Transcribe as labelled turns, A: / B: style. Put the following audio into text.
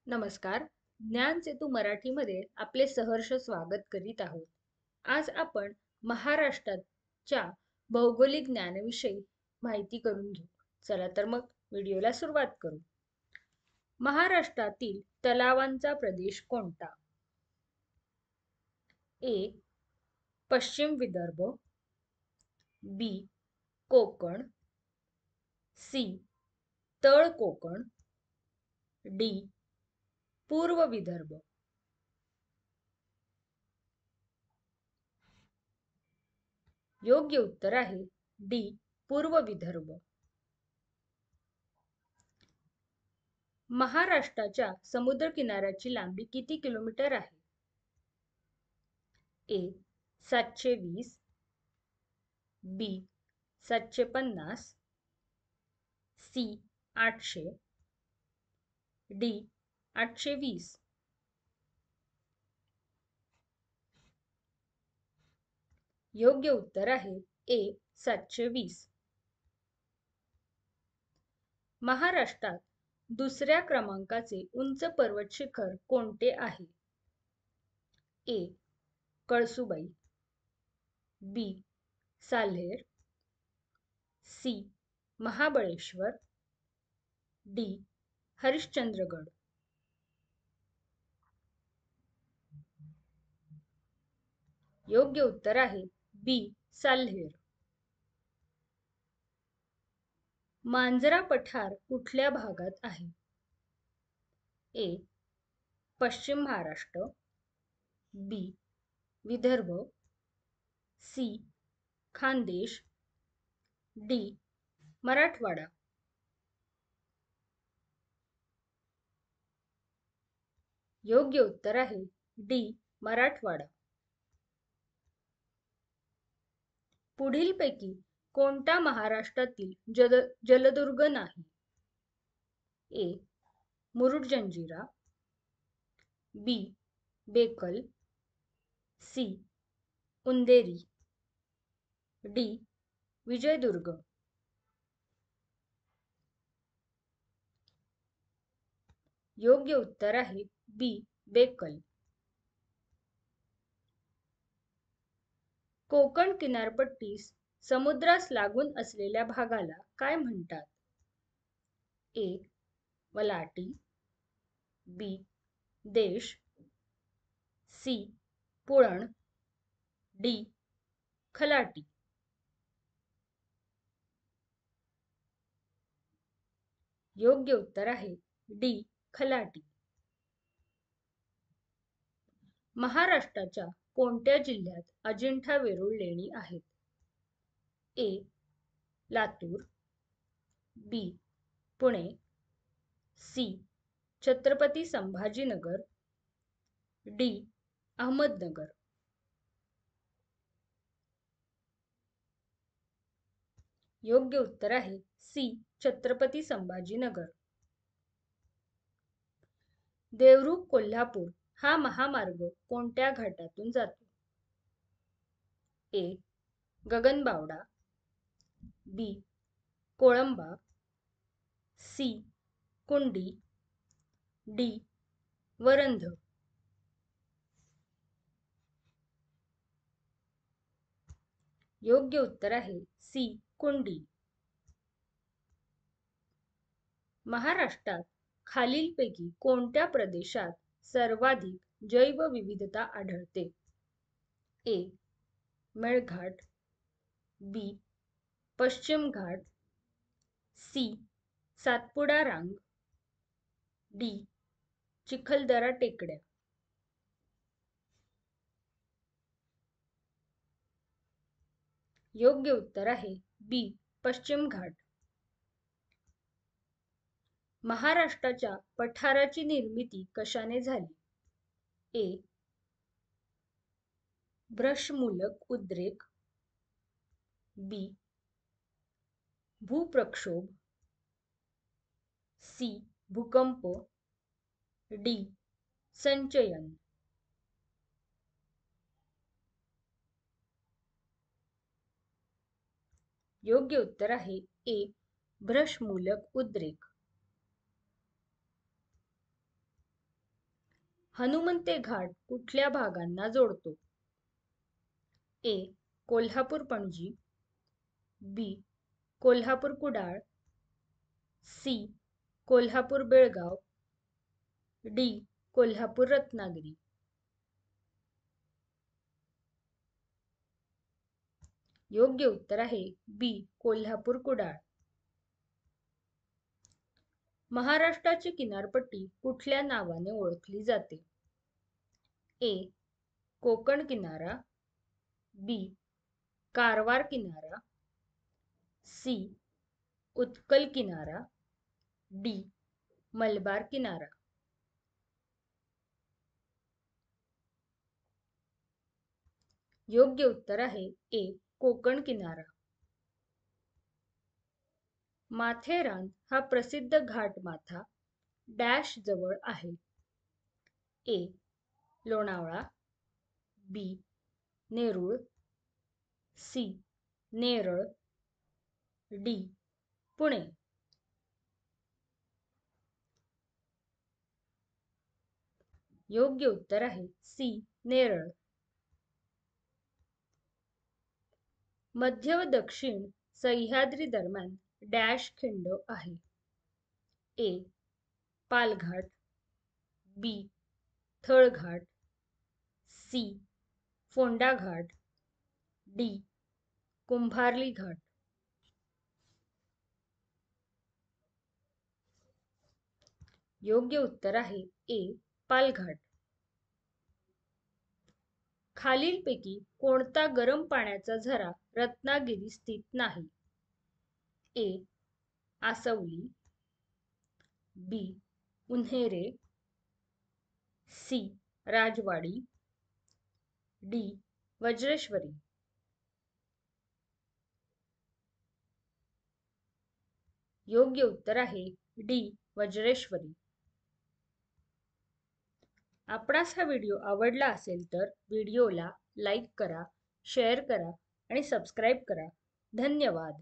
A: नमस्कार. ज्ञान सेतू मराठीमध्ये आपले सहर्ष स्वागत करीत आहोत. आज आपण महाराष्ट्राच्या भौगोलिक ज्ञानाविषयी माहिती करून घेऊ. चला तर मग व्हिडिओला सुरुवात करू. महाराष्ट्रातील तलावांचा प्रदेश कोणता? ए. पश्चिम विदर्भ, बी. कोकण, सी. तळ कोकण, डी. पूर्व विदर्भ. योग्य उत्तर आहे डी. पूर्व विदर्भ. महाराष्ट्राच्या समुद्र किनाऱ्याची लांबी किती किलोमीटर आहे? ए. 720, बी. 750, सी. 800, डी. 820. योग्य उत्तर आहे ए. 720. महाराष्ट्रात दुसऱ्या क्रमांकाचे उंच पर्वत शिखर कोणते आहे? ए. कळसुबाई, बी. साल्हेर, सी. महाबळेश्वर, डी. हरिश्चंद्रगड. योग्य उत्तर आहे बी. साल्हेर. मांजरा पठार कुठल्या भागात आहे? ए. पश्चिम महाराष्ट्र, बी. विदर्भ, सी. खानदेश, डी. मराठवाडा. योग्य उत्तर आहे डी. मराठवाडा. पुढीलपैकी कोणता महाराष्ट्रातील जलदुर्ग नाही? ए. मुरुड जंजिरा, बी. बेकल, सी. उंदेरी, डी. विजयदुर्ग. योग्य उत्तर आहे बी. बेकल. कोकण किनारपट्टीस समुद्रास लागून असलेल्या भागाला काय म्हणतात? ए. वलाटी, बी. देश, सी. पुळण, डी. खलाटी. योग्य उत्तर आहे डी. खलाटी. महाराष्ट्राच्या कोणत्या जिल्ह्यात अजिंठा वेरूळ लेणी आहेत? ए. लातूर, बी. पुणे, सी. छत्रपती संभाजीनगर, डी. अहमदनगर. योग्य उत्तर आहे सी. छत्रपती संभाजीनगर. देवरुख कोल्हापूर हा महामार्ग कोणत्या घाटातून जातो? ए. गगनबावडा, बी. कोळंबा, सी. कुंडी, डी. वरंध. योग्य उत्तर आहे सी. कुंडी. महाराष्ट्रात खालीलपैकी कोणत्या प्रदेशात सर्वाधिक जैवविविधता आढळते? ए. मेळघाट, बी. पश्चिम घाट, सी. सातपुडा रांग, डी. चिखलदरा टेकड्या. योग्य उत्तर आहे बी. पश्चिम घाट. महाराष्ट्राच्या पठाराची निर्मिती कशाने झाली? ए. भ्रशमूलक उद्रेक, बी. भूप्रक्षोभ, सी. भूकंप, डी. संचयन. योग्य उत्तर आहे ए. भ्रशमूलक उद्रेक. हनुमंते घाट कुठल्या भागांना जोडतो? ए. कोल्हापूर पणजी, बी. कोल्हापूर कुडाळ, सी. कोल्हापूर बेळगाव, डी. कोल्हापूर रत्नागिरी. योग्य उत्तर आहे बी. कोल्हापूर कुडाळ. महाराष्ट्राची किनारपट्टी कुठल्या नावाने ओळखली जाते? ए. कोकण किनारा, बी. कारवार किनारा, सी. उत्कल किनारा, डी. मलबार किनारा. योग्य उत्तर आहे ए. कोकण किनारा. माथेरान हा प्रसिद्ध घाटमाथा डॅश जवळ आहे? ए. लोणावळा, बी. नेरूळ, सी. नेरळ, डी. पुणे. योग्य उत्तर आहे सी. नेरळ. मध्य व दक्षिण सह्याद्री दरम्यान डॅश खिंड आहे? ए. पालघाट, बी. थळघाट, सी. फोंडा घाट, डी. कुंभार्ली घाट. योग्य उत्तर आहे ए. पालघाट. खालीलपैकी कोणता गरम पाण्याचा झरा रत्नागिरी स्थित नाही? ए. आसवली, बी. उन्हेरे, सी. राजवाडी, डी. वज्रेश्वरी. योग्य उत्तर आहे डी. वज्रेश्वरी. आपणास हा व्हिडिओ आवडला असेल तर व्हिडिओला लाईक करा, शेअर करा आणि सबस्क्राईब करा. धन्यवाद.